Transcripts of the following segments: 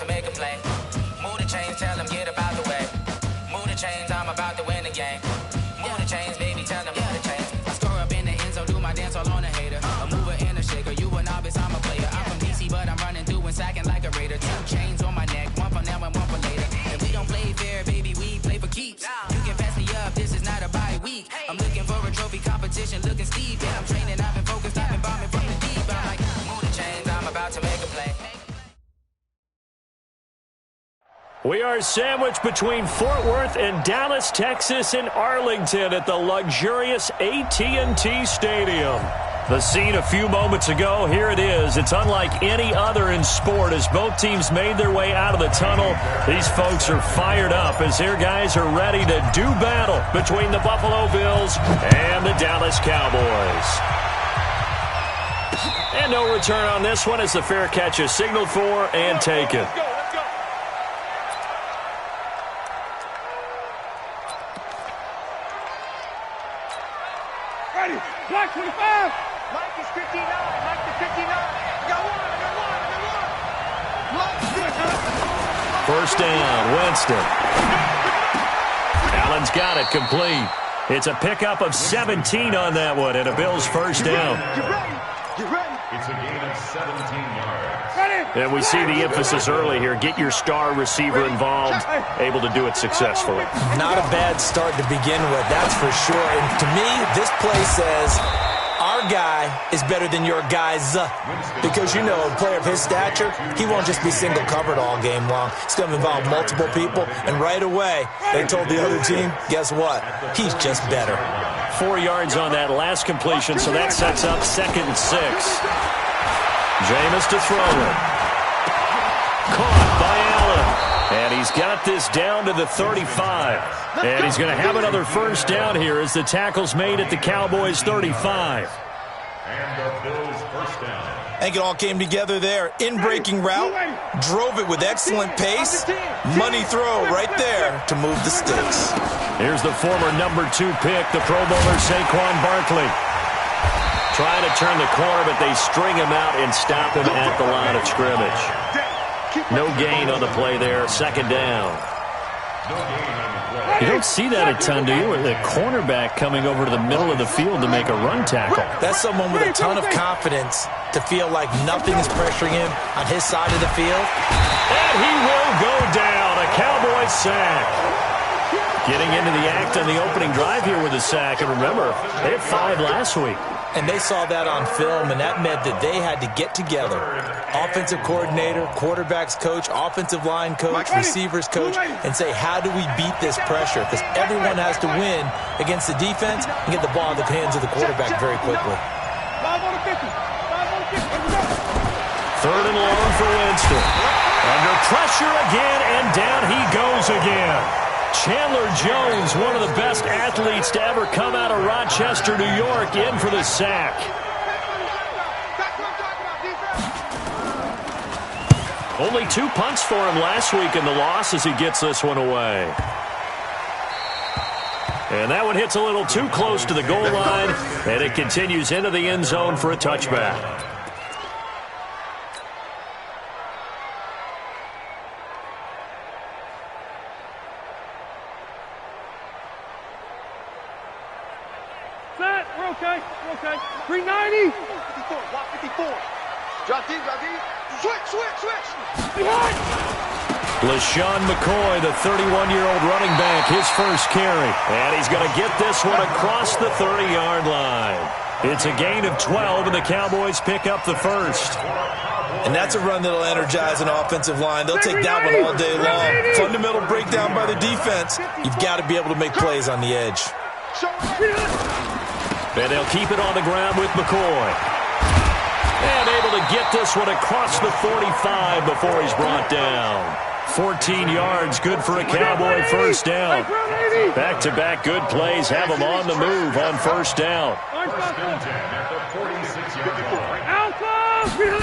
to make a play. Move the chains, tell them get about the way. Move the chains, I'm about to win the game. Move the chains, baby, tell them move the chains. I score up in the end zone, do my dance all on a hater. A mover and a shaker, you a novice, I'm a player. I'm from DC, but I'm running through and sacking like a raider. 2 chains on my neck, one for now and one for later. If we don't play fair, baby, we play for keeps. You can pass me up, this is not a bye week. I'm looking for a trophy competition, looking steep. Yeah, I'm training, I've been focused, I've been bombing from the deep. I'm like, move the chains, I'm about to make a play. We are sandwiched between Fort Worth and Dallas, Texas, and Arlington at the luxurious AT&T Stadium. The scene a few moments ago, here it is. It's unlike any other in sport as both teams made their way out of the tunnel. These folks are fired up as their guys are ready to do battle between the Buffalo Bills and the Dallas Cowboys. And no return on this one as the fair catch is signaled for and taken. Ready, Black 25. Mike is 59. Mike is 59. I got one. First down, Winston. Allen's got it complete. It's a pickup of 17 on that one and a Bills first down. Get ready. Get ready. It's a gain of 17 yards. Ready. And we see the emphasis early here. Get your star receiver involved, able to do it successfully. Not a bad start to begin with, that's for sure. And to me, this play says our guy is better than your guys. Because, you know, a player of his stature, he won't just be single covered all game long. It's going to involve multiple people. And right away, they told the other team, guess what? He's just better. 4 yards on that last completion, so that sets up 2nd and 6. Jameis to throw it. Caught by Allen. And he's got this down to the 35. And he's going to have another first down here as the tackle's made at the Cowboys' 35. And the Bills first down. I think it all came together there. In-breaking route, drove it with excellent pace. Money throw right there to move the sticks. Here's the former number 2 pick, the Pro Bowler Saquon Barkley. Trying to turn the corner, but they string him out and stop him at the line of scrimmage. No gain on the play there, 2nd down. You don't see that a ton, do you? With a cornerback coming over to the middle of the field to make a run tackle. That's someone with a ton of confidence to feel like nothing is pressuring him on his side of the field. And he will go down, a Cowboys sack. Getting into the act on the opening drive here with a sack. And remember, they had 5 last week. And they saw that on film, and that meant that they had to get together. Offensive coordinator, quarterback's coach, offensive line coach, receivers coach, and say, how do we beat this pressure? Because everyone has to win against the defense and get the ball in the hands of the quarterback very quickly. 5 on the 50. 5 on the 50. 3rd and long for Winston. Under pressure again, and down he goes again. Chandler Jones, one of the best athletes to ever come out of Rochester, New York, in for the sack. Only 2 punts for him last week in the loss as he gets this one away. And that one hits a little too close to the goal line, and it continues into the end zone for a touchback. We're okay. We're okay. 390. 54. Block 54. Drop deep. Drop deep. Switch. Behind. LaShawn McCoy, the 31-year-old running back, his first carry. And he's going to get this one across the 30-yard line. It's a gain of 12, and the Cowboys pick up the first. And that's a run that'll energize an offensive line. They'll take that one all day long. Fundamental breakdown by the defense. You've got to be able to make plays on the edge. And they'll keep it on the ground with McCoy. And able to get this one across the 45 before he's brought down. 14 yards, good for a Cowboy first down. Back-to-back good plays have him on the move on first down. First and 10 at the 46-yard line.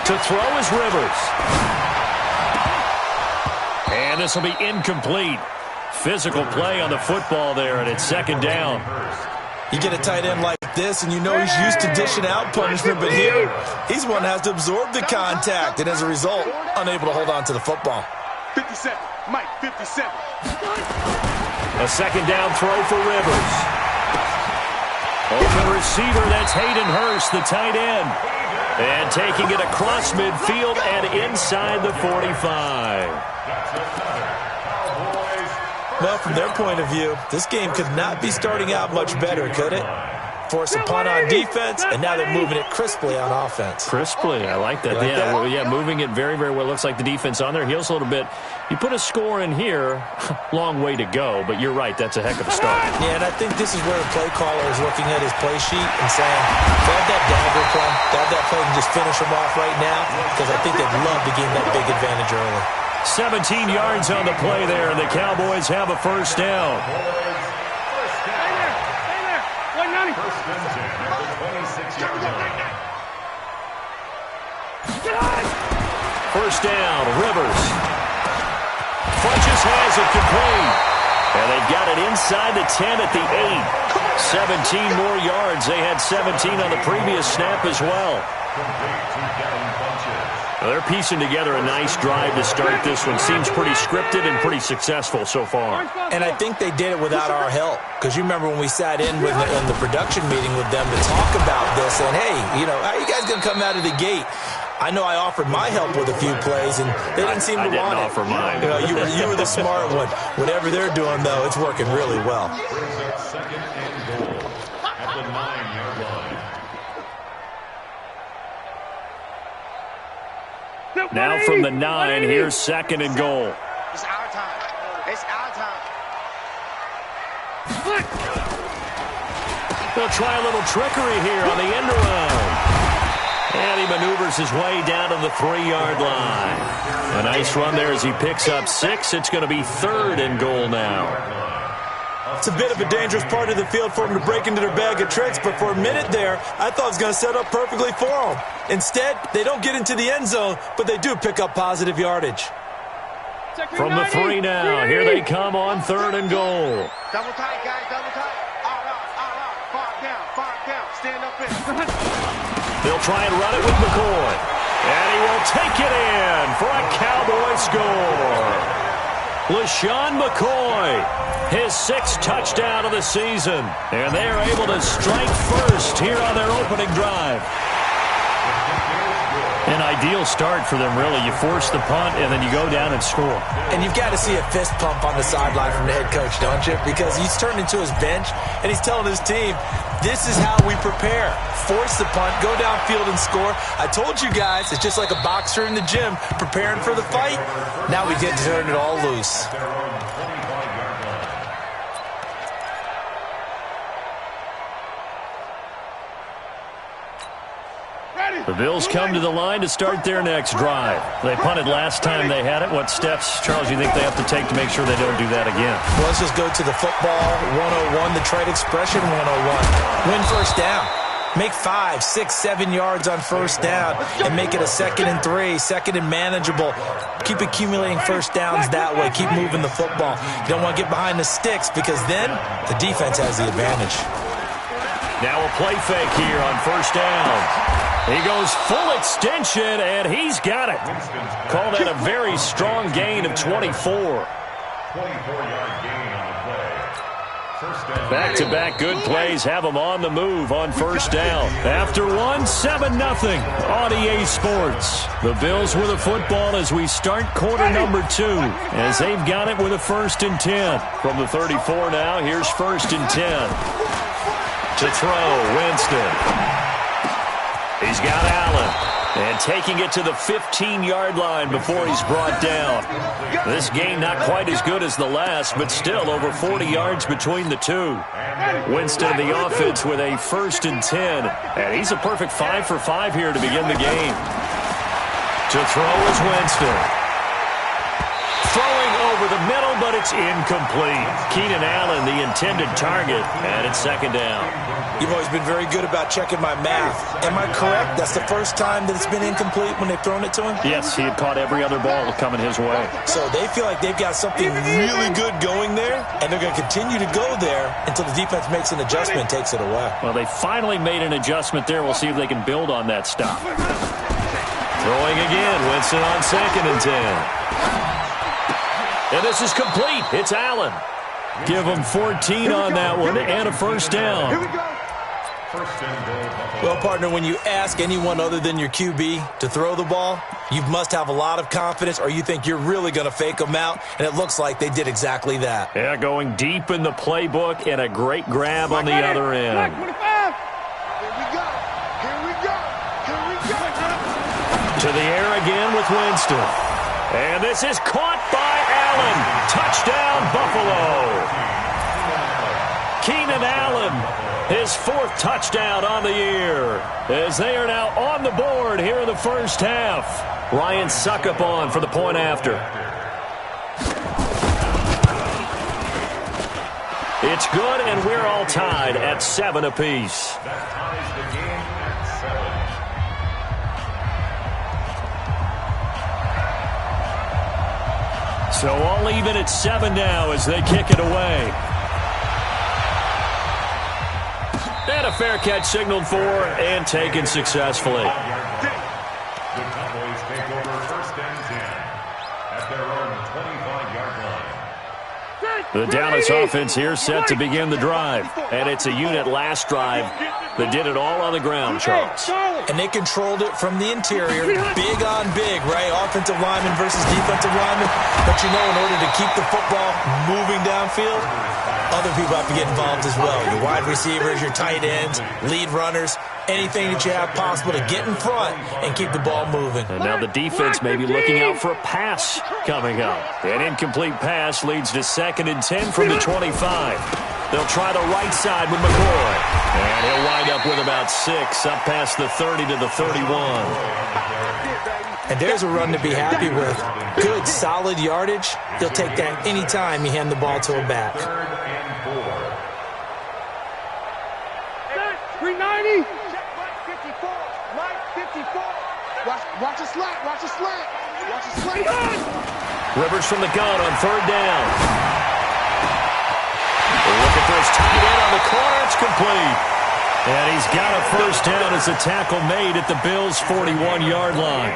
To throw is Rivers. And this will be incomplete. Physical play on the football there, and it's 2nd down. You get a tight end like this, and you know he's used to dishing out punishment, but here, he's one that has to absorb the contact, and as a result, unable to hold on to the football. 57, Mike, 57. A second down throw for Rivers. Open receiver, that's Hayden Hurst, the tight end. And taking it across midfield and inside the 45. Well, from their point of view, this game could not be starting out much better, could it? Force a punt on defense, and now they're moving it crisply on offense. Crisply, I like that. Yeah, moving it very, very well. Looks like the defense on their heels a little bit. You put a score in here, long way to go, but you're right, that's a heck of a start. Yeah, and I think this is where the play caller is looking at his play sheet and saying, grab that dagger play, grab that play and just finish him off right now, because I think they'd love to gain that big advantage early. 17 yards on the play there, and the Cowboys have a first down. Stay there. 190. First and 10 at the 26-yard line. First down, Rivers. Funches has it complete. And they've got it inside the 10 at the 8. 17 more yards. They had 17 on the previous snap as well. They're piecing together a nice drive to start this one. Seems pretty scripted and pretty successful so far. And I think they did it without our help. Because you remember when we sat in the production meeting with them to talk about this, and hey, how are you guys going to come out of the gate? I know I offered my help with a few plays, and they didn't seem to want it. I didn't offer mine. You were the smart one. Whatever they're doing, though, it's working really well. Brings up second and goal at the 9-yard line. Now from the 9, here's second and goal. It's our time. It's our time. They'll try a little trickery here on the end around. And he maneuvers his way down to the 3-yard line. A nice run there as he picks up 6. It's going to be third and goal now. It's a bit of a dangerous part of the field for them to break into their bag of tricks, but for a minute there, I thought it was going to set up perfectly for them. Instead, they don't get into the end zone, but they do pick up positive yardage. From the 3 now, here they come on third and goal. Double tight, guys, double tight. All out. 5 down. Stand up in. They'll try and run it with McCoy. And he will take it in for a Cowboy score. LaShawn McCoy, his 6th touchdown of the season. And they are able to strike first here on their opening drive. An ideal start for them, really. You force the punt, and then you go down and score. And you've got to see a fist pump on the sideline from the head coach, don't you? Because he's turned into his bench, and he's telling his team, this is how we prepare. Force the punt, go downfield and score. I told you guys, it's just like a boxer in the gym preparing for the fight. Now we get to turn it all loose. The Bills come to the line to start their next drive. They punted last time they had it. What steps, Charles, do you think they have to take to make sure they don't do that again? Well, let's just go to the football 101, the trade expression 101. Win first down. Make 5, 6, 7 yards on first down and make it a 2nd and 3, 2nd and manageable. Keep accumulating first downs that way. Keep moving the football. You don't want to get behind the sticks because then the defense has the advantage. Now a play fake here on first down. He goes full extension, and he's got it. Call that a very strong gain of 24. 24-yard gain on the play. First down. Back-to-back good plays have them on the move on first down. After one, 7-0 on EA Sports. The Bills with the football as we start quarter number 2, as they've got it with a 1st and 10. From the 34 now, here's 1st and 10. To throw, Winston. He's got Allen, and taking it to the 15-yard line before he's brought down. This game not quite as good as the last, but still over 40 yards between the two. Winston in the offense with a 1st and 10, and he's a perfect 5 for 5 here to begin the game. To throw is Winston. Throwing over the middle, but it's incomplete. Keenan Allen, the intended target, and it's second down. You've always been very good about checking my math. Am I correct? That's the first time that it's been incomplete when they've thrown it to him? Yes, he had caught every other ball coming his way. So they feel like they've got something really good going there, and they're going to continue to go there until the defense makes an adjustment and takes it away. Well, they finally made an adjustment there. We'll see if they can build on that stop. Throwing again, Winston on 2nd and 10. And this is complete. It's Allen. Give him 14 on that one and a first down. Here we go. Well, partner, when you ask anyone other than your QB to throw the ball, you must have a lot of confidence, or you think you're really going to fake them out, and it looks like they did exactly that. Yeah, going deep in the playbook and a great grab on the other end. 25. Here we go. Here we go. Here we go. To the air again with Winston. And this is caught by Allen. Touchdown, Buffalo. Keenan Allen, his 4th touchdown on the year, as they are now on the board here in the first half. Ryan Suckup on for the point after. It's good, and we're all tied at 7 apiece. That ties the game at 7. So all even at 7 now as they kick it away. And a fair catch signaled for and taken successfully. The Cowboys take over 1st and 10 at their own 25-yard line. The Dallas offense here set to begin the drive. And it's a unit last drive that did it all on the ground, Charles. And they controlled it from the interior, big on big, right? Offensive lineman versus defensive lineman. But you know, in order to keep the football moving downfield, other people have to get involved as well. Your wide receivers, your tight ends, lead runners, anything that you have possible to get in front and keep the ball moving. And now the defense may be looking out for a pass coming up. An incomplete pass leads to 2nd and 10 from the 25. They'll try the right side with McCoy. And he'll wind up with about 6, up past the 30 to the 31. And there's a run to be happy with. Good, solid yardage. He'll take that any time you hand the ball to a back. 390. Check right 54. Right 54. Watch a slant. Watch a slant. Watch a slant. Rivers from the gun on 3rd down. Looking for his tight end on the corner. It's complete. And he's got a first down as a tackle made at the Bills' 41-yard line.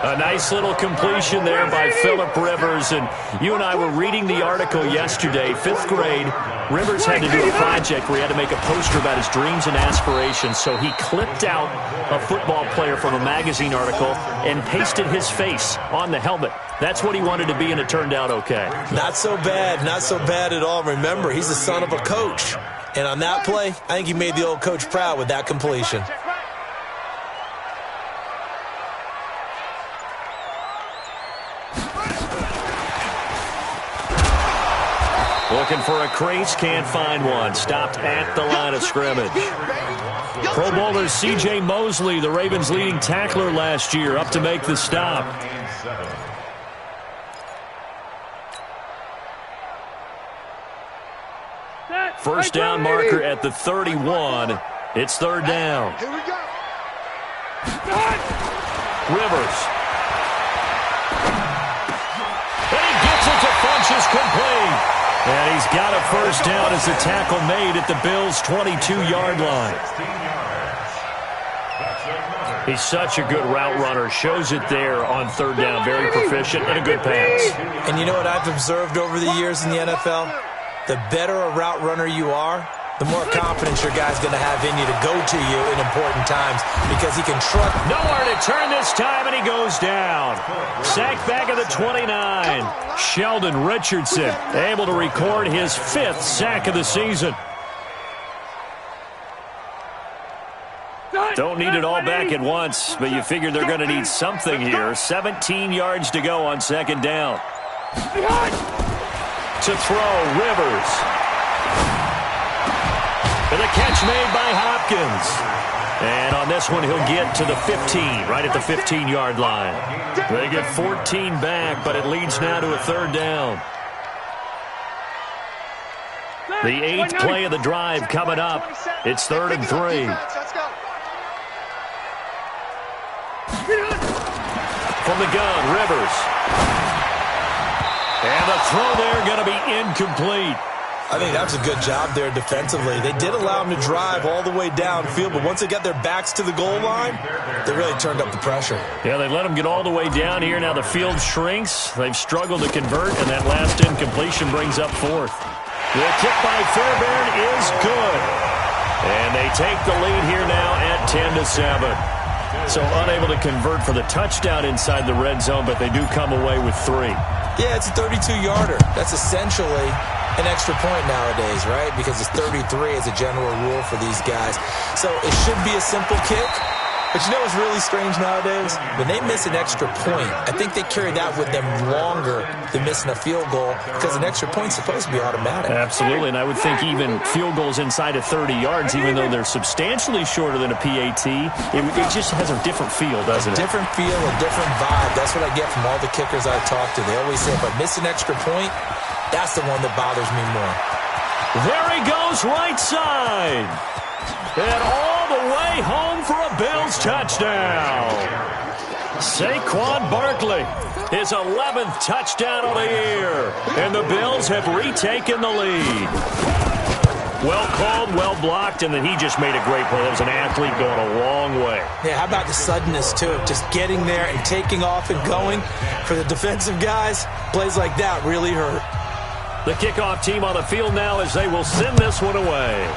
A nice little completion there by Phillip Rivers. And you and I were reading the article yesterday, 5th grade. Rivers had to do a project where he had to make a poster about his dreams and aspirations. So he clipped out a football player from a magazine article and pasted his face on the helmet. That's what he wanted to be, and it turned out okay. Not so bad. Not so bad at all. Remember, he's the son of a coach. And on that play, I think he made the old coach proud with that completion. Looking for a crease, can't find one. Stopped at the line of scrimmage. Pro Bowler C.J. Mosley, the Ravens' leading tackler last year, up to make the stop. First down marker at the 31. It's 3rd down. Here we go. Rivers. And he gets it to Funchess complete. And he's got a first down as a tackle made at the Bills' 22-yard line. He's such a good route runner. Shows it there on 3rd down. Very proficient and a good pass. And you know what I've observed over the years in the NFL? The better a route runner you are, the more confidence your guy's going to have in you to go to you in important times because he can trust. Nowhere to turn this time, and he goes down. Sacked back at the 29. Sheldon Richardson able to record his 5th sack of the season. Don't need it all back at once, but you figure they're going to need something here. 17 yards to go on 2nd down. To throw, Rivers. And the catch made by Hopkins. And on this one, he'll get to the 15, right at the 15-yard line. They get 14 back, but it leads now to a third down. The 8th play of the drive coming up. It's 3rd and 3. From the gun, Rivers. And the throw there going to be incomplete. I think that was a good job there defensively. They did allow them to drive all the way downfield, but once they got their backs to the goal line, they really turned up the pressure. Yeah, they let them get all the way down here. Now the field shrinks. They've struggled to convert, and that last incompletion brings up 4th. The kick by Fairbairn is good. And they take the lead here now at 10-7. So unable to convert for the touchdown inside the red zone, but they do come away with 3. Yeah, it's a 32-yarder. That's essentially an extra point nowadays, right? Because it's 33 as a general rule for these guys. So it should be a simple kick. But you know what's really strange nowadays? When they miss an extra point, I think they carry that with them longer than missing a field goal because an extra point's supposed to be automatic. Absolutely, and I would think even field goals inside of 30 yards, even though they're substantially shorter than a PAT, it just has a different feel, doesn't it? A different feel, a different vibe. That's what I get from all the kickers I talk to. They always say, if I miss an extra point, that's the one that bothers me more. There he goes, right side. And all the way home for a Bills touchdown. Saquon Barkley, his 11th touchdown of the year. And the Bills have retaken the lead. Well called, well blocked, and then he just made a great play. That was an athlete going a long way. Yeah, how about the suddenness, too? Just getting there and taking off and going. For the defensive guys, plays like that really hurt. The kickoff team on the field now as they will send this one away.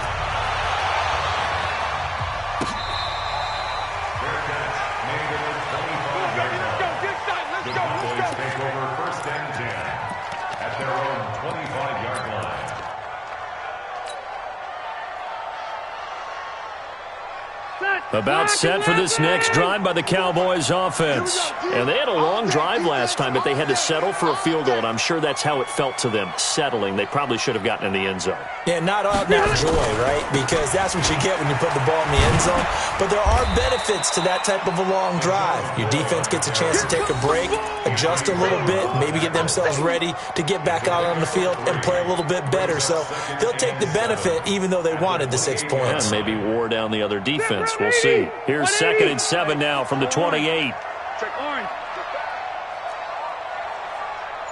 About set for this next drive by the Cowboys offense. And they had a long drive last time, but they had to settle for a field goal, and I'm sure that's how it felt to them, settling. They probably should have gotten in the end zone. Yeah, not out now joy, right? Because that's what you get when you put the ball in the end zone. But there are benefits to that type of a long drive. Your defense gets a chance to take a break, adjust a little bit, maybe get themselves ready to get back out on the field and play a little bit better. So they'll take the benefit even though they wanted the 6 points. Yeah, maybe wore down the other defense. We'll see. Here's 2nd and 7 now from the 28.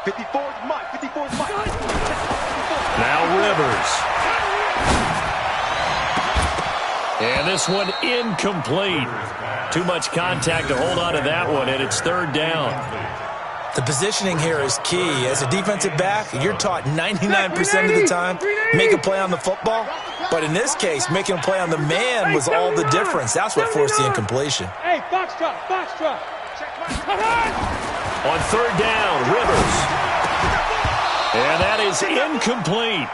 54's Mike. 54's Mike. Now Rivers. And this one incomplete. Too much contact to hold on to that one, and it's 3rd down. The positioning here is key. As a defensive back, you're taught 99% of the time, make a play on the football. But in this case, making a play on the man was all the difference. That's what forced the incompletion. Hey, box drop. On 3rd down, Rivers. And that is incomplete.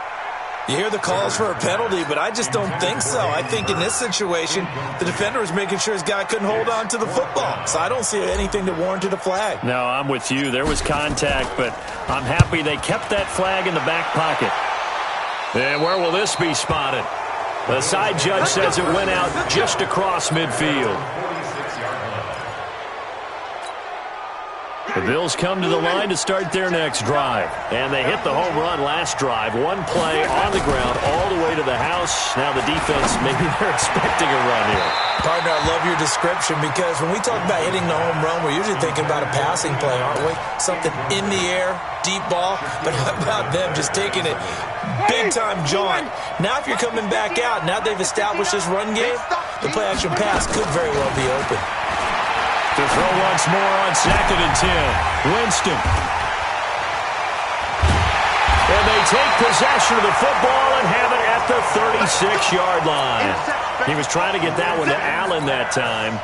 You hear the calls for a penalty, but I just don't think so. I think in this situation, the defender was making sure his guy couldn't hold on to the football. So I don't see anything that warranted a flag. No, I'm with you. There was contact, but I'm happy they kept that flag in the back pocket. And where will this be spotted? The side judge says it went out just across midfield. The Bills come to the line to start their next drive. And they hit the home run last drive. One play on the ground all the way to the house. Now the defense, maybe they're expecting a run here. Partner, I love your description because when we talk about hitting the home run, we're usually thinking about a passing play, aren't we? Something in the air, deep ball. But how about them just taking it big-time jaunt? Now if you're coming back out, now they've established this run game, the play-action pass could very well be open. To throw once more on 2nd and 10. Winston. And they take possession of the football and have it at the 36-yard line. He was trying to get that one to Allen that time.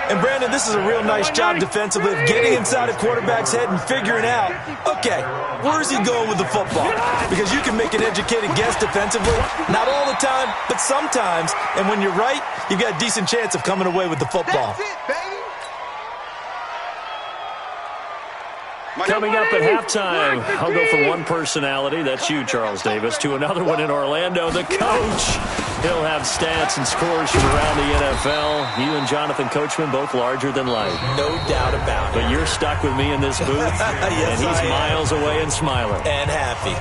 And, Brandon, this is a real nice job defensively of getting inside a quarterback's head and figuring out, okay, where is he going with the football? Because you can make an educated guess defensively. Not all the time, but sometimes. And when you're right, you've got a decent chance of coming away with the football. Coming up at halftime, I'll go from one personality, that's you, Charles Davis, to another one in Orlando, the coach. He'll have stats and scores from around the NFL. You and Jonathan Coachman, both larger than life. No doubt about it. But you're stuck with me in this booth, yes, and he's miles away and smiling. And happy.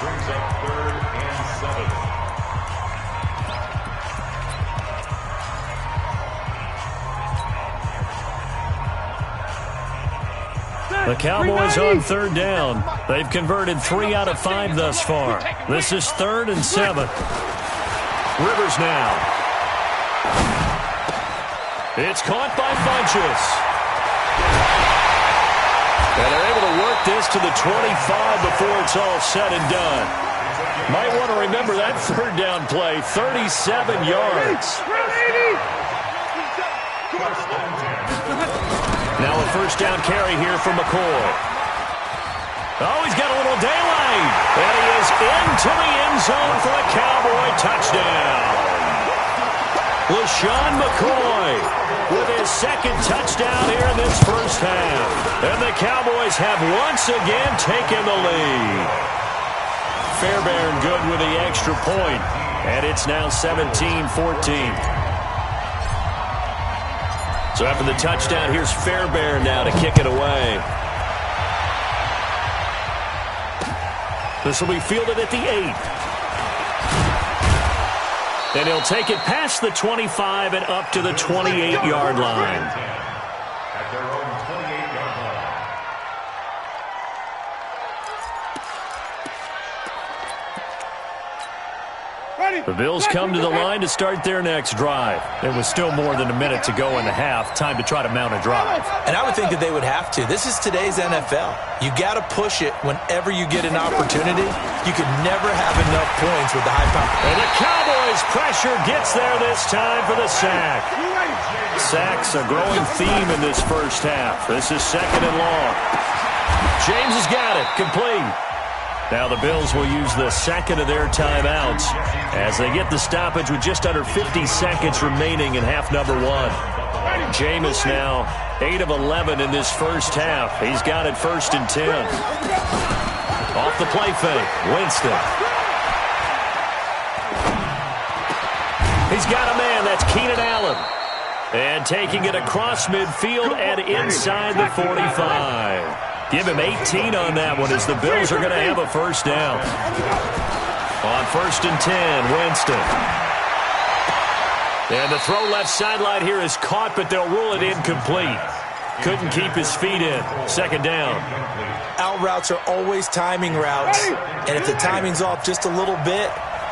Brings up 3rd and 7. The Cowboys on 3rd down. They've converted 3 out of 5 thus far. This is 3rd and 7. Rivers now. It's caught by Funchess. And they're able to work this to the 25 before it's all said and done. Might want to remember that 3rd down play, 37 yards. Now a 1st down carry here for McCoy. Oh, he's got a little daylight. And he is into the end zone for a Cowboy touchdown. LaShawn McCoy with his 2nd touchdown here in this 1st half. And the Cowboys have once again taken the lead. Fairbairn good with the extra point. And it's now 17-14. So after the touchdown, here's Fairbairn now to kick it away. This will be fielded at the 8. And he'll take it past the 25 and up to the 28-yard line. At their own 28-yard line. The Bills come to the line to start their next drive. It was still more than a minute to go in the half. Time to try to mount a drive. And I would think that they would have to. This is today's NFL. You got to push it whenever you get an opportunity. You could never have enough points with the high power. And the Cowboys pressure gets there this time for the sack. Sacks a growing theme in this 1st half. This is 2nd and long. James has got it. Complete. Now the Bills will use the 2nd of their timeouts as they get the stoppage with just under 50 seconds remaining in half number 1. Jameis now 8 of 11 in this 1st half. He's got it 1st and 10. Off the play fake, Winston. He's got a man, that's Keenan Allen. And taking it across midfield and inside the 45. Give him 18 on that one as the Bills are going to have a 1st down. On 1st and 10, Winston. And the throw left sideline here is caught, but they'll rule it incomplete. Couldn't keep his feet in. 2nd down. Out routes are always timing routes. And if the timing's off just a little bit,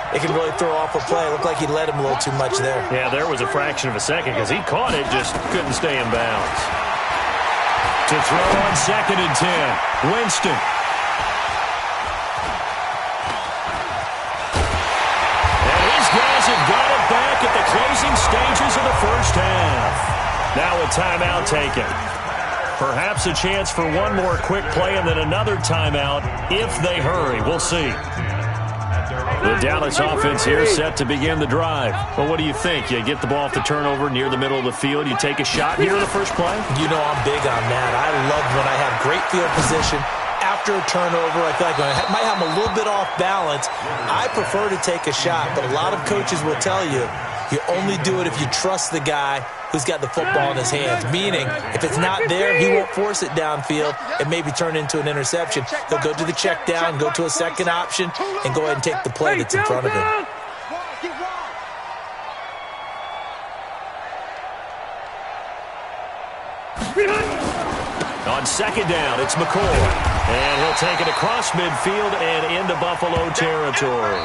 it can really throw off a play. It looked like he led him a little too much there. Yeah, there was a fraction of a second because he caught it, just couldn't stay in bounds. To throw on 2nd and 10. Winston. And his guys have got it back at the closing stages of the 1st half. Now a timeout taken. Perhaps a chance for one more quick play and then another timeout if they hurry. We'll see. The Dallas offense here set to begin the drive. Well, what do you think? You get the ball off the turnover near the middle of the field. You take a shot here in the 1st play? You know I'm big on that. I love when I have great field position. After a turnover, I feel like I might have a little bit off balance. I prefer to take a shot, but a lot of coaches will tell you, you only do it if you trust the guy who's got the football in his hands. Meaning, if it's not there, he won't force it downfield and maybe turn into an interception. He'll go to the check down, go to a 2nd option, and go ahead and take the play that's in front of him. On 2nd down, it's McCoy. And he'll take it across midfield and into Buffalo territory.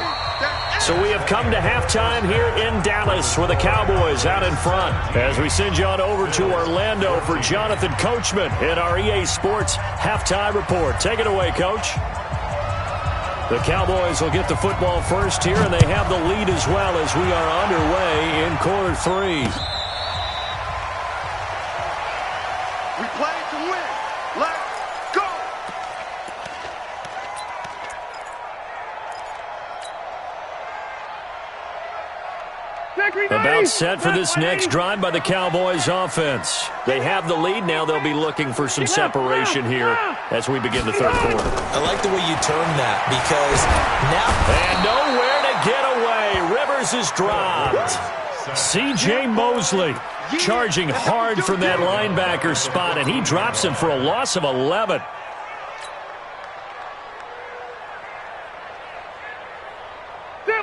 So we have come to halftime here in Dallas with the Cowboys out in front. As we send you on over to Orlando for Jonathan Coachman in our EA Sports Halftime Report. Take it away, Coach. The Cowboys will get the football first here, and they have the lead as well as we are underway in quarter 3. We play to win. Let's go. About set for this next drive by the Cowboys offense. They have the lead now. They'll be looking for some separation here as we begin the third quarter. I like the way you term that because now... And nowhere to get away. Rivers is dropped. C.J. Mosley charging hard from that linebacker spot, and he drops him for a loss of 11.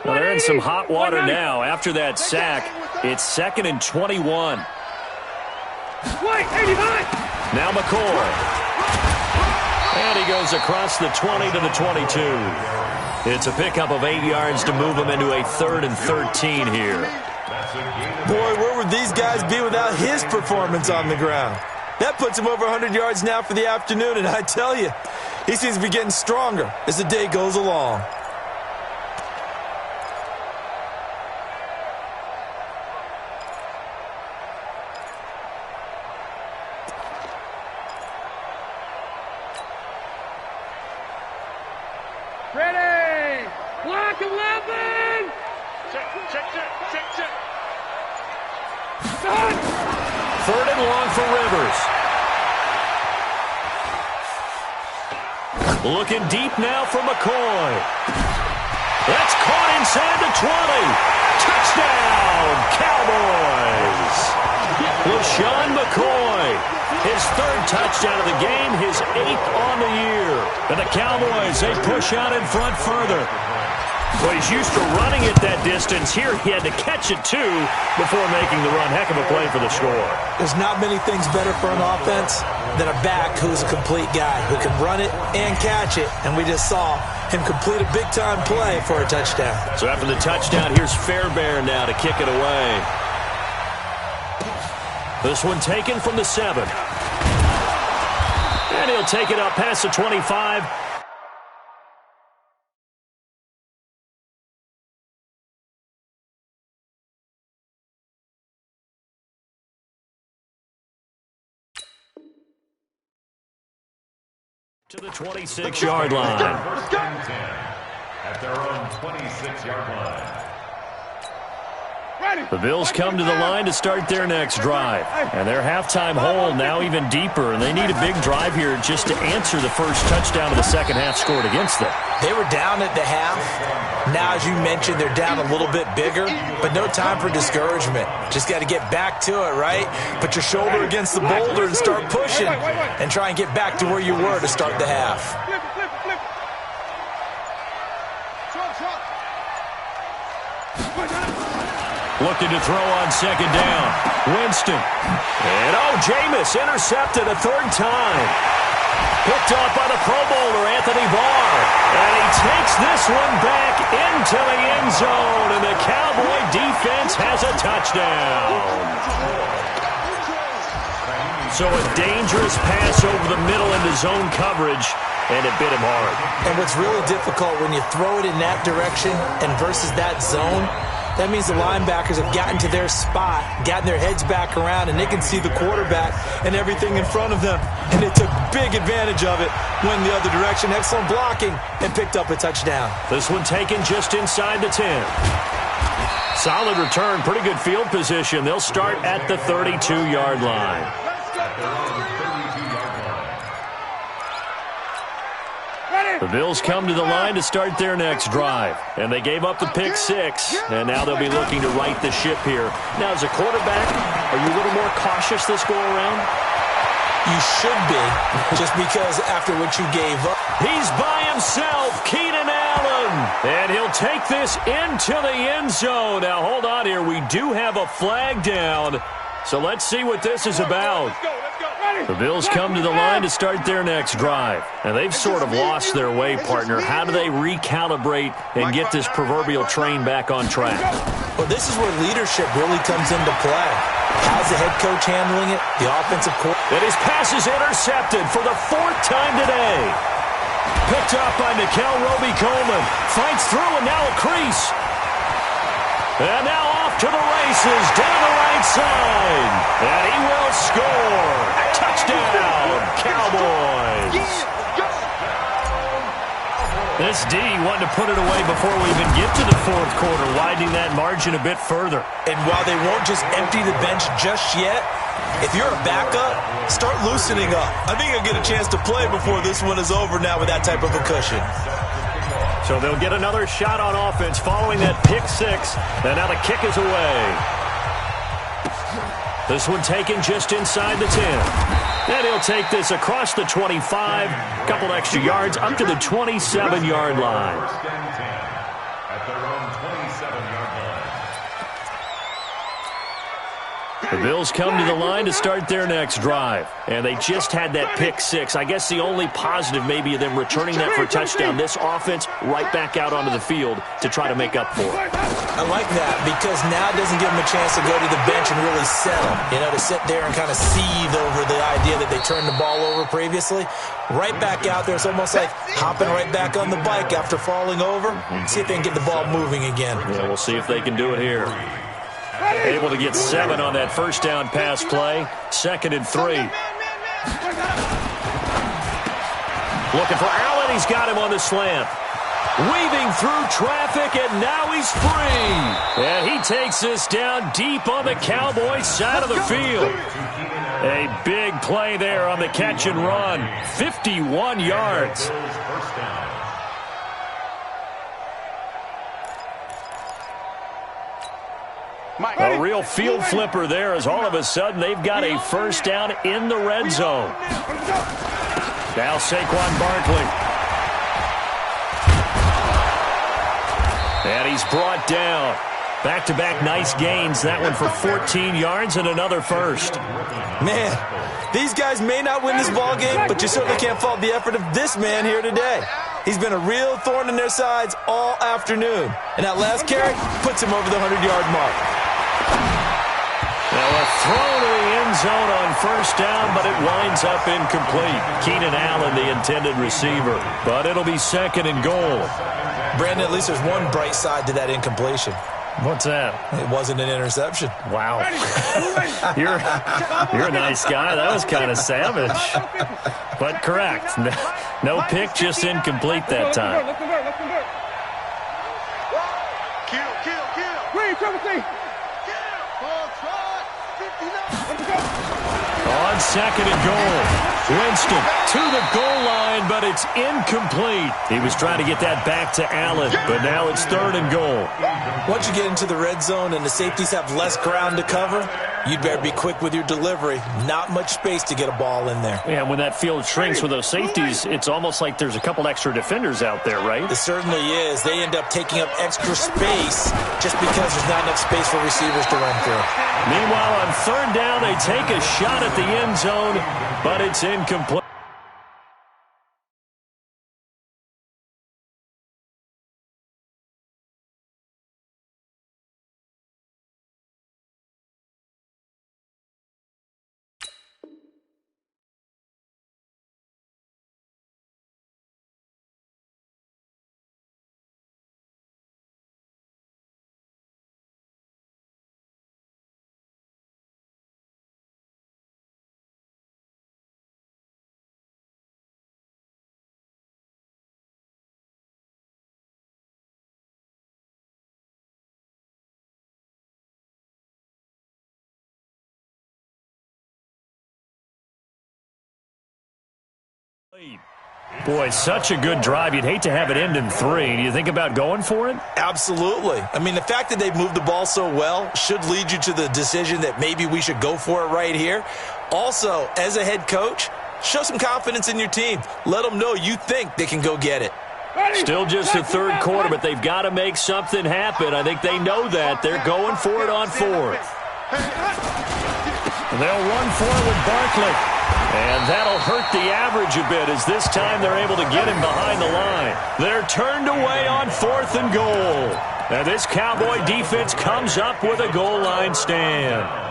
Well, they're in some hot water now. After that sack, it's 2nd and 21. Now McCoy. And he goes across the 20 to the 22. It's a pickup of 8 yards to move him into a 3rd and 13 here. Boy, where would these guys be without his performance on the ground? That puts him over 100 yards now for the afternoon, and I tell you, he seems to be getting stronger as the day goes along. Ready! Block 11! Check. 3rd and long for Rivers. Looking deep now for McCoy. That's caught inside the 20. Touchdown, Cowboys. LaShawn McCoy, his 3rd touchdown of the game, his 8th on the year. And the Cowboys, they push out in front further. Well, he's used to running it that distance. Here he had to catch it, too, before making the run. Heck of a play for the score. There's not many things better for an offense than a back who's a complete guy, who can run it and catch it. And we just saw him complete a big-time play for a touchdown. So after the touchdown, here's Fairbairn now to kick it away. This one taken from the 7. And he'll take it up past the 25. To the 26-yard line. First and 10 at their own 26-yard line. The Bills come to the line to start their next drive. And their halftime hole now even deeper. And they need a big drive here just to answer the first touchdown of the second half scored against them. They were down at the half. Now, as you mentioned, they're down a little bit bigger, but no time for discouragement. Just got to get back to it, right? Put your shoulder against the boulder and start pushing and try and get back to where you were to start the half. Looking to throw on second down. Winston. And, Jameis intercepted a 3rd time. Picked off by the Pro Bowler, Anthony Barr. And he takes this one back into the end zone. And the Cowboy defense has a touchdown. So a dangerous pass over the middle into zone coverage. And it bit him hard. And what's really difficult when you throw it in that direction and versus that zone, that means the linebackers have gotten to their spot, gotten their heads back around, and they can see the quarterback and everything in front of them. And they took big advantage of it, went the other direction. Excellent blocking, and picked up a touchdown. This one taken just inside the 10. Solid return, pretty good field position. They'll start at the 32-yard line. The Bills come to the line to start their next drive. And they gave up the pick 6, and now they'll be looking to right the ship here. Now, as a quarterback, are you a little more cautious this go-around? You should be, just because after what you gave up. He's by himself, Keenan Allen. And he'll take this into the end zone. Now, hold on here. We do have a flag down. So let's see what this is about. The Bills come to the line to start their next drive. And they've sort of lost their way, partner. How do they recalibrate and get this proverbial train back on track? Well, this is where leadership really comes into play. How's the head coach handling it? The offensive coordinator. And his pass is intercepted for the 4th time today. Picked up by Nickel Roby-Coleman. Fights through and now a crease. And now off to the races down the right side. And he will score. Touchdown, Cowboys. This D wanting to put it away before we even get to the fourth quarter, widening that margin a bit further. And while they won't just empty the bench just yet, if you're a backup, start loosening up. I think you'll get a chance to play before this one is over now with that type of a cushion. So they'll get another shot on offense following that pick six. And now the kick is away. This one taken just inside the 10. And he'll take this across the 25, a couple extra yards up to the 27-yard line. First and 10 at their own 27-yard line. The Bills come to the line to start their next drive. And they just had that pick six. I guess the only positive maybe of them returning that for a touchdown. This offense right back out onto the field to try to make up for it. I like that because now it doesn't give them a chance to go to the bench and really settle. You know, to sit there and kind of seethe over the idea that they turned the ball over previously. Right back out there. It's almost like hopping right back on the bike after falling over. See if they can get the ball moving again. Yeah, we'll see if they can do it here. Able to get 7 on that first down pass play. 2nd and 3. Looking for Allen. He's got him on the slant. Weaving through traffic, and now he's free. And he takes this down deep on the Cowboys side of the field. A big play there on the catch and run. 51 yards. A real field flipper there as all of a sudden they've got a first down in the red zone. Now Saquon Barkley. And he's brought down. Back-to-back nice gains. That one for 14 yards and another first. Man, these guys may not win this ball game, but you certainly can't fault the effort of this man here today. He's been a real thorn in their sides all afternoon. And that last carry puts him over the 100-yard mark. Now a throw to the end zone on first down, but it winds up incomplete. Keenan Allen, the intended receiver. But it'll be 2nd and goal. Brandon, at least there's one bright side to that incompletion. What's that? It wasn't an interception. Wow. You're a nice guy. That was kind of savage. But correct. No pick, just incomplete that time. On 2nd and goal. Winston to the goal line, but it's incomplete. He was trying to get that back to Allen, but now it's 3rd and goal. Once you get into the red zone and the safeties have less ground to cover, you'd better be quick with your delivery. Not much space to get a ball in there. Yeah, when that field shrinks with those safeties, it's almost like there's a couple extra defenders out there, right? It certainly is. They end up taking up extra space just because there's not enough space for receivers to run through. Meanwhile, on 3rd down, they take a shot at the end zone, but it's incomplete. Boy, such a good drive. You'd hate to have it end in 3. Do you think about going for it? Absolutely. I mean, the fact that they've moved the ball so well should lead you to the decision that maybe we should go for it right here. Also, as a head coach, show some confidence in your team. Let them know you think they can go get it. Still just the 3rd quarter, but they've got to make something happen. I think they know that. They're going for it on 4th. They'll run for it with Barkley. And that'll hurt the average a bit as this time they're able to get him behind the line. They're turned away on 4th and goal. And this Cowboy defense comes up with a goal line stand.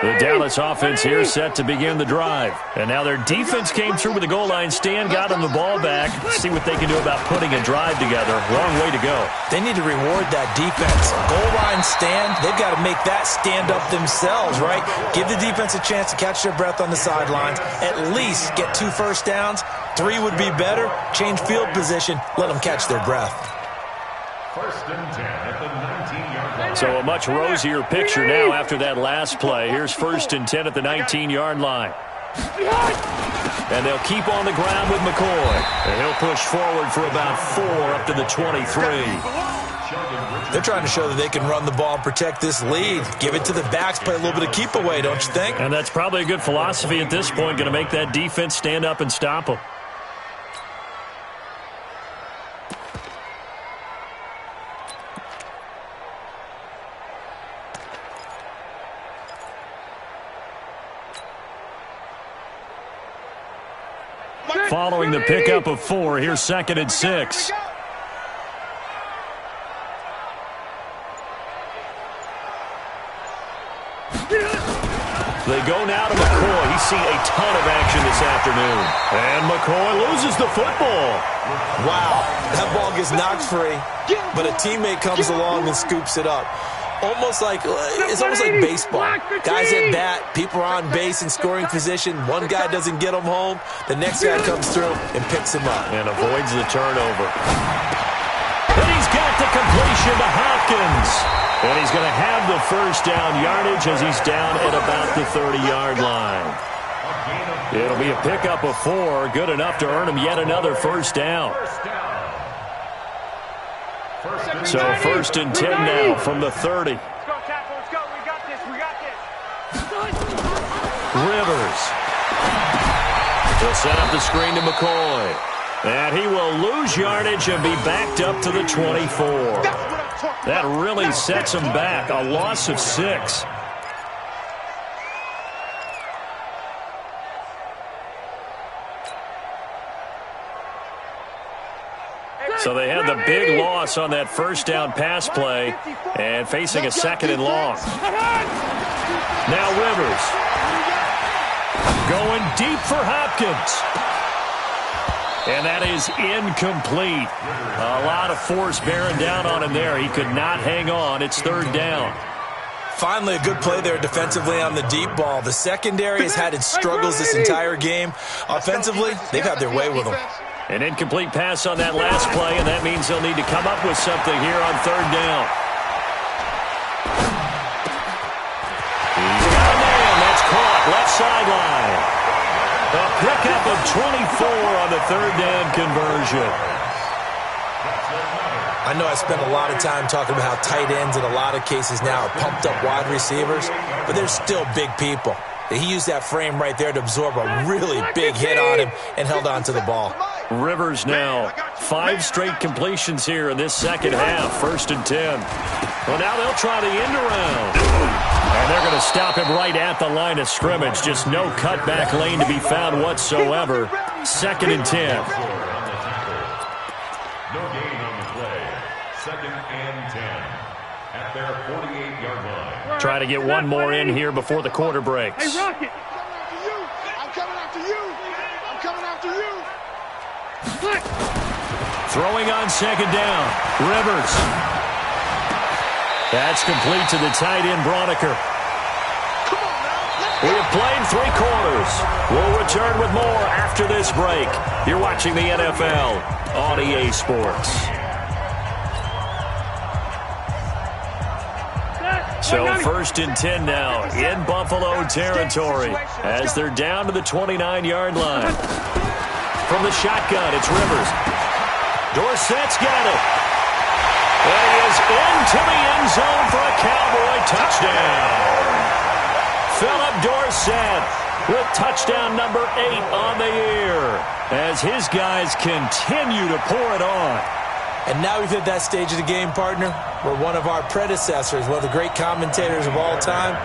The Dallas offense here set to begin the drive. And now their defense came through with a goal line stand, got them the ball back. See what they can do about putting a drive together. Long way to go. They need to reward that defense. Goal line stand, they've got to make that stand up themselves, right? Give the defense a chance to catch their breath on the sidelines. At least get 2 first downs. 3 would be better. Change field position. Let them catch their breath. First and 10 at the 19-yard line. So a much rosier picture now after that last play. Here's first and 10 at the 19-yard line. And they'll keep on the ground with McCoy. And he'll push forward for about 4 up to the 23. They're trying to show that they can run the ball and protect this lead. Give it to the backs, play a little bit of keep away, don't you think? And that's probably a good philosophy at this point, going to make that defense stand up and stop them. Following the pickup of 4, here's second and 6. They go now to McCoy. He's seen a ton of action this afternoon. And McCoy loses the football. Wow, that ball gets knocked free, but a teammate comes along and scoops it up. It's almost like baseball. Guys at bat, people are on base in scoring position. One guy doesn't get him home. The next guy comes through and picks him up. And avoids the turnover. And he's got the completion to Hopkins. And he's going to have the first down yardage as he's down at about the 30-yard line. It'll be a pickup of 4, good enough to earn him yet another first down. So first and 10 now from the 30. Let's go, Tackle. Let's go. We got this. We got this. Rivers. He'll set up the screen to McCoy. And he will lose yardage and be backed up to the 24. That really sets him back. A loss of 6. So they had the big loss on that first down pass play and facing a second and long. Now Rivers. Going deep for Hopkins. And that is incomplete. A lot of force bearing down on him there. He could not hang on. It's third down. Finally, a good play there defensively on the deep ball. The secondary has had its struggles this entire game. Offensively, they've had their way with them. An incomplete pass on that last play, and that means they'll need to come up with something here on third down. He's got a man. That's caught. Left sideline. A pickup of 24 on the third down conversion. I know I spent a lot of time talking about how tight ends in a lot of cases now are pumped up wide receivers, but they're still big people. He used that frame right there to absorb a really big hit on him and held on to the ball. Rivers now 5 straight completions here in this second half. First and 10. Well, now they'll try the end around. And they're going to stop him right at the line of scrimmage. Just no cutback lane to be found whatsoever. Second and 10. No gain on the play. Second and 10 at their 48-yard line. Try to get one more in here before the quarter breaks. Hey, Rocket. I'm coming after you. I'm coming after you. Throwing on second down. Rivers. That's complete to the tight end, Broniker. We have played 3 quarters. We'll return with more after this break. You're watching the NFL on EA Sports. So first and 10 now in Buffalo territory as they're down to the 29-yard line. From the shotgun, it's Rivers. Dorsett's got it. And he is into the end zone for a Cowboy touchdown. Philip Dorsett with touchdown number 8 on the year as his guys continue to pour it on. And now we've hit that stage of the game, partner, where one of our predecessors, one of the great commentators of all time,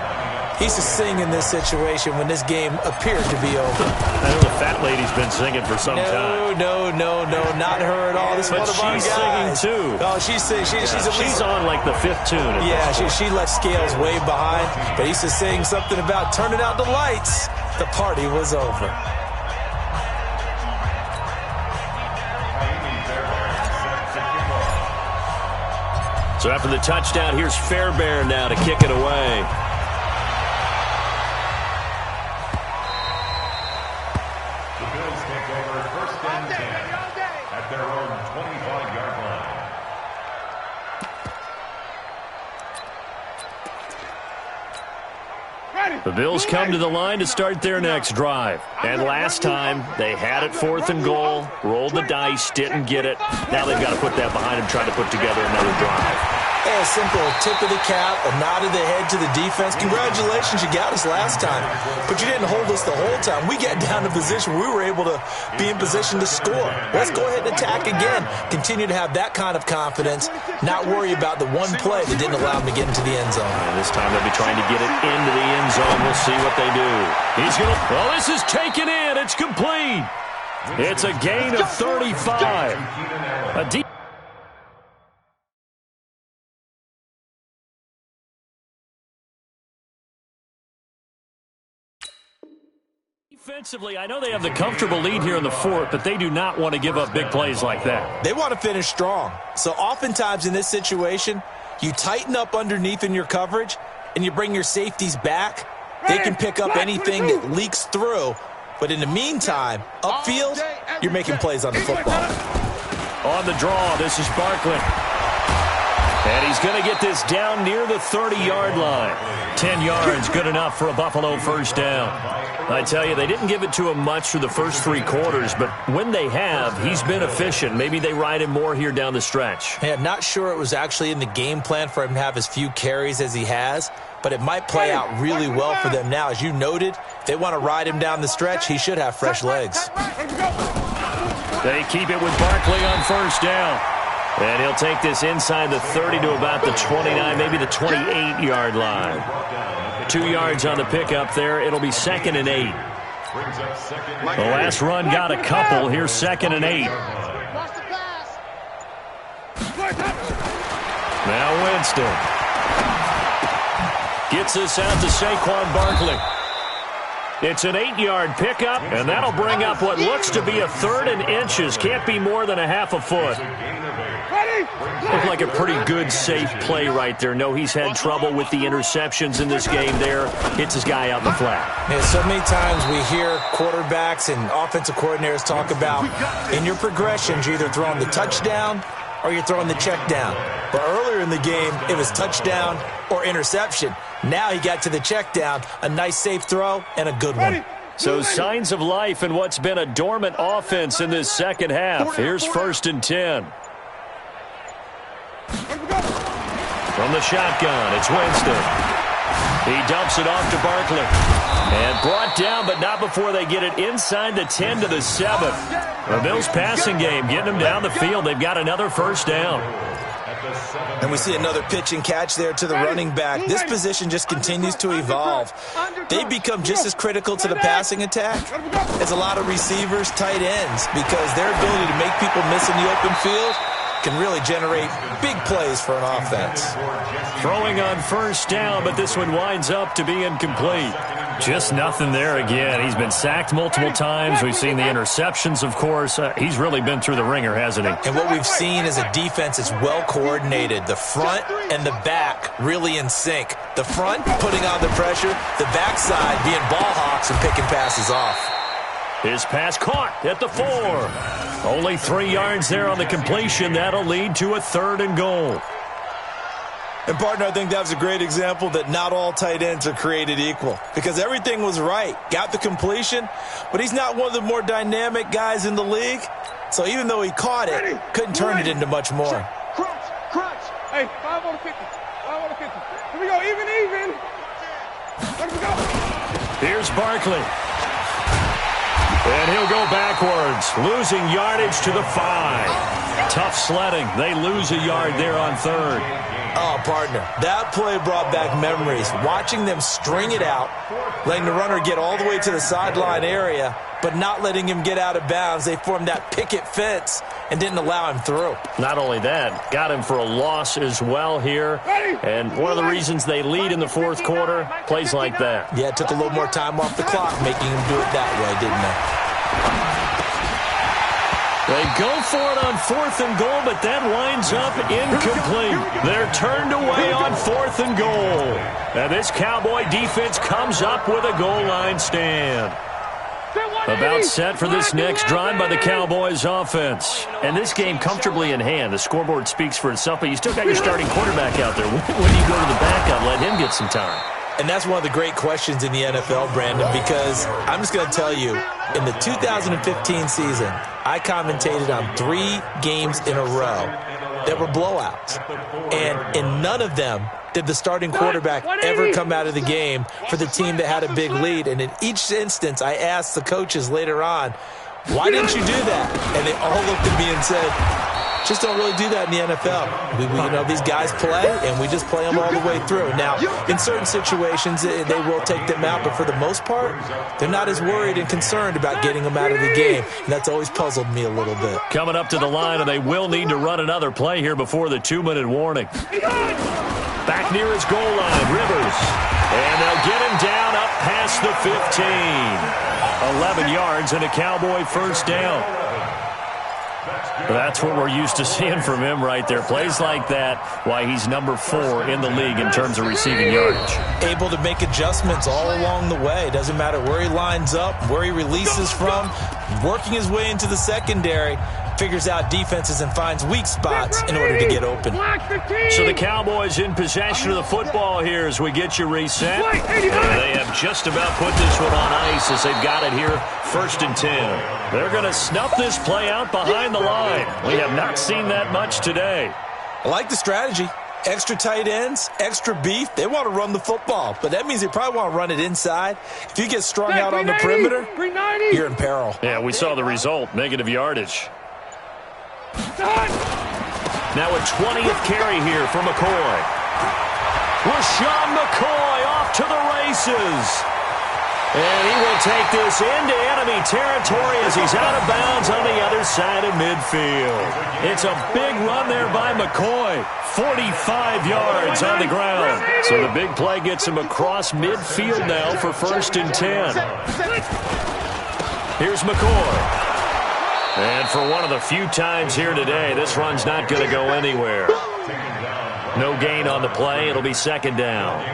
he used to sing in this situation when this game appeared to be over. I know the fat lady's been singing for some time. No, not her at all. This is one of our guys. She's singing too. Oh, she's singing. She's on like the 5th tune. Yeah, she left Scales way behind, but he used to sing something about turning out the lights. The party was over. So after the touchdown, here's Fairbairn now to kick it away. The Bills come to the line to start their next drive. And last time, they had it 4th and goal, rolled the dice, didn't get it. Now they've got to put that behind them, try to put together another drive. Hey, a simple tip of the cap, a nod of the head to the defense. Congratulations, you got us last time. But you didn't hold us the whole time. We got down to position. We were able to be in position to score. Let's go ahead and attack again. Continue to have that kind of confidence, not worry about the one play that didn't allow them to get into the end zone. And this time they'll be trying to get it into the end zone. We'll see what they do. He's going to, well, this is taken in. It's complete. It's a gain of 35. A deep. Defensively, I know they have the comfortable lead here in the 4th, but they do not want to give up big plays like that. They want to finish strong. So oftentimes in this situation, you tighten up underneath in your coverage, and you bring your safeties back. They can pick up anything that leaks through. But in the meantime, upfield, you're making plays on the football. On the draw, this is Barkley. And he's going to get this down near the 30-yard line. 10 yards, good enough for a Buffalo first down. I tell you, they didn't give it to him much through the first 3 quarters, but when they have, he's been efficient. Maybe they ride him more here down the stretch. Hey, I'm not sure it was actually in the game plan for him to have as few carries as he has, but it might play out really well for them now. As you noted, if they want to ride him down the stretch, he should have fresh legs. They keep it with Barkley on first down. And he'll take this inside the 30 to about the 29, maybe the 28-yard line. 2 yards on the pickup there. It'll be 2nd and 8. The last run got a couple. Here's 2nd and 8. Now Winston. Gets this out to Saquon Barkley. It's an 8-yard pickup, and that'll bring up what looks to be a 3rd and inches. Can't be more than a half a foot. Looked like a pretty good, safe play right there. No, he's had trouble with the interceptions in this game there. Hits his guy out in the flat. Yeah, so many times we hear quarterbacks and offensive coordinators talk about in your progressions, you're either throwing the touchdown or you're throwing the check down. But earlier in the game, it was touchdown or interception. Now he got to the check down, a nice safe throw, and a good one. So signs of life in what's been a dormant offense in this second half. Here's 1st and 10. From the shotgun, it's Winston. He dumps it off to Barkley. And brought down, but not before they get it inside the 10 to the 7. The Bills passing game, getting them down the field. They've got another first down. And we see another pitch and catch there to the running back. This position just continues to evolve. They become just as critical to the passing attack as a lot of receivers, tight ends, because their ability to make people miss in the open field can really generate big plays for an offense. Throwing on first down, but this one winds up to be incomplete. Just nothing there again. He's been sacked multiple times. We've seen the interceptions, of course. He's really been through the ringer, hasn't he? And what we've seen is a defense that's well coordinated. The front and the back really in sync. The front putting on the pressure, the backside being ball hawks and picking passes off. His pass caught at the 4. Only 3 yards there on the completion. That'll lead to a 3rd and goal. And, partner, I think that was a great example that not all tight ends are created equal, because everything was right. Got the completion, but he's not one of the more dynamic guys in the league. So even though he caught it, couldn't turn it into much more. Crunch. Hey, 5 on the 50. 5 on the 50. Here we go, even. Let me go. Here's Barkley. And he'll go backwards, losing yardage to the 5. Tough sledding. They lose a yard there on 3rd. Oh, partner, that play brought back memories. Watching them string it out, letting the runner get all the way to the sideline area, but not letting him get out of bounds. They formed that picket fence and didn't allow him through. Not only that, got him for a loss as well here. And one of the reasons they lead in the 4th quarter, plays like that. Yeah, it took a little more time off the clock, making him do it that way, didn't they? They go for it on 4th and goal, but that winds up incomplete. They're turned away on 4th and goal. And this Cowboy defense comes up with a goal line stand. About set for this next drive by the Cowboys offense. And this game comfortably in hand. The scoreboard speaks for itself, but you still got your starting quarterback out there. When do you go to the backup, let him get some time? And that's one of the great questions in the NFL, Brandon, because I'm just going to tell you, in the 2015 season, I commentated on 3 games in a row that were blowouts. And in none of them did the starting quarterback ever come out of the game for the team that had a big lead. And in each instance, I asked the coaches later on, why didn't you do that? And they all looked at me and said, just don't really do that in the NFL. These guys play, and we just play them all the way through. Now, in certain situations, they will take them out, but for the most part, they're not as worried and concerned about getting them out of the game, and that's always puzzled me a little bit. Coming up to the line, and they will need to run another play here before the 2-minute warning. Back near his goal line, Rivers, and they'll get him down up past the 15. 11 yards and a Cowboy first down. That's what we're used to seeing from him right there. Plays like that, why he's number 4 in the league in terms of receiving yardage. Able to make adjustments all along the way. Doesn't matter where he lines up, where he releases from, working his way into the secondary, figures out defenses and finds weak spots in order to get open. So the Cowboys in possession of the football here as we get you reset. And they have just about put this one on ice as they've got it here, 1st and 10. They're going to snuff this play out behind the line. We have not seen that much today. I like the strategy. Extra tight ends, extra beef. They want to run the football, but that means they probably want to run it inside. If you get strung out on the perimeter, you're in peril. Yeah, we saw the result, negative yardage. Now a 20th carry here for McCoy. LaShawn McCoy off to the races. And he will take this into enemy territory as he's out of bounds on the other side of midfield. It's a big run there by McCoy. 45 yards on the ground. So the big play gets him across midfield now for 1st and 10. Here's McCoy. And for one of the few times here today, this run's not going to go anywhere. No gain on the play. It'll be 2nd down.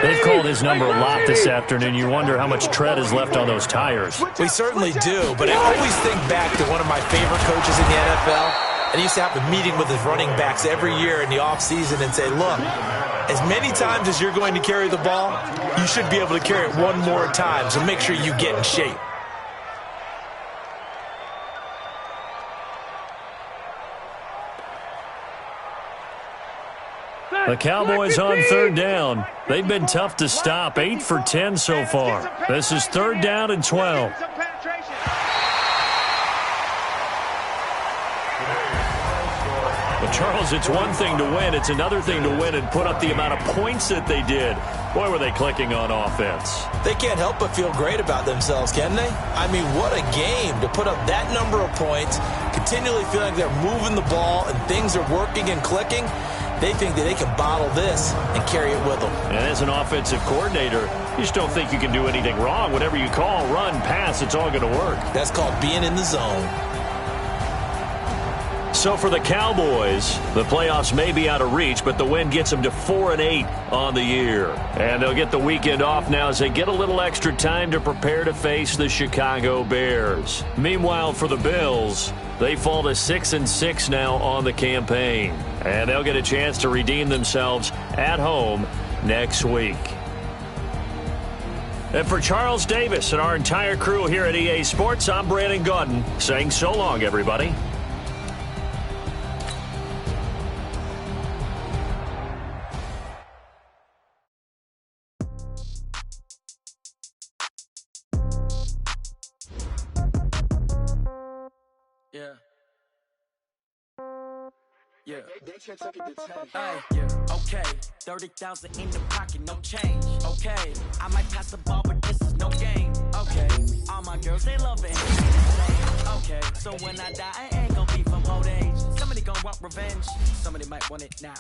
They've called his number a lot this afternoon. You wonder how much tread is left on those tires. We certainly do, but I always think back to one of my favorite coaches in the NFL. And he used to have a meeting with his running backs every year in the offseason and say, look, as many times as you're going to carry the ball, you should be able to carry it one more time, so make sure you get in shape. The Cowboys on 3rd down. They've been tough to stop. 8 for 10 so far. This is 3rd down and 12. But Charles, it's one thing to win. It's another thing to win and put up the amount of points that they did. Boy, were they clicking on offense. They can't help but feel great about themselves, can they? I mean, what a game to put up that number of points, continually feeling like they're moving the ball and things are working and clicking. They think that they can bottle this and carry it with them. And as an offensive coordinator, you just don't think you can do anything wrong. Whatever you call, run, pass, it's all going to work. That's called being in the zone. So for the Cowboys, the playoffs may be out of reach, but the win gets them to 4-8 on the year. And they'll get the weekend off now as they get a little extra time to prepare to face the Chicago Bears. Meanwhile, for the Bills, they fall to 6-6 now on the campaign. And they'll get a chance to redeem themselves at home next week. And for Charles Davis and our entire crew here at EA Sports, I'm Brandon Gaudin saying so long, everybody. Yeah. Hey, yeah. Okay. 30,000 in the pocket, no change. Okay. I might pass the ball, but this is no game. Okay. All my girls, they love it. Okay. So when I die, I ain't gonna be from old age. Somebody gonna want revenge. Somebody might want it now.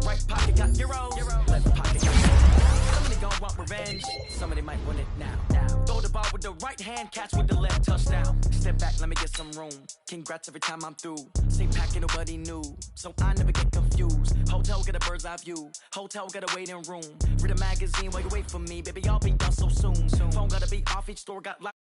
Right pocket got euros. Left pocket got euros. Somebody gonna want revenge. Somebody might want it now. Throw the ball with the right hand, catch with the left, touchdown. Step back, let me get some room. Congrats every time I'm through. Same packet, nobody knew. So I never get confused. Hotel get a bird's eye view. Hotel get a waiting room. Read a magazine while you wait for me. Baby, I'll be done so soon. Phone gotta be off, each store got locked.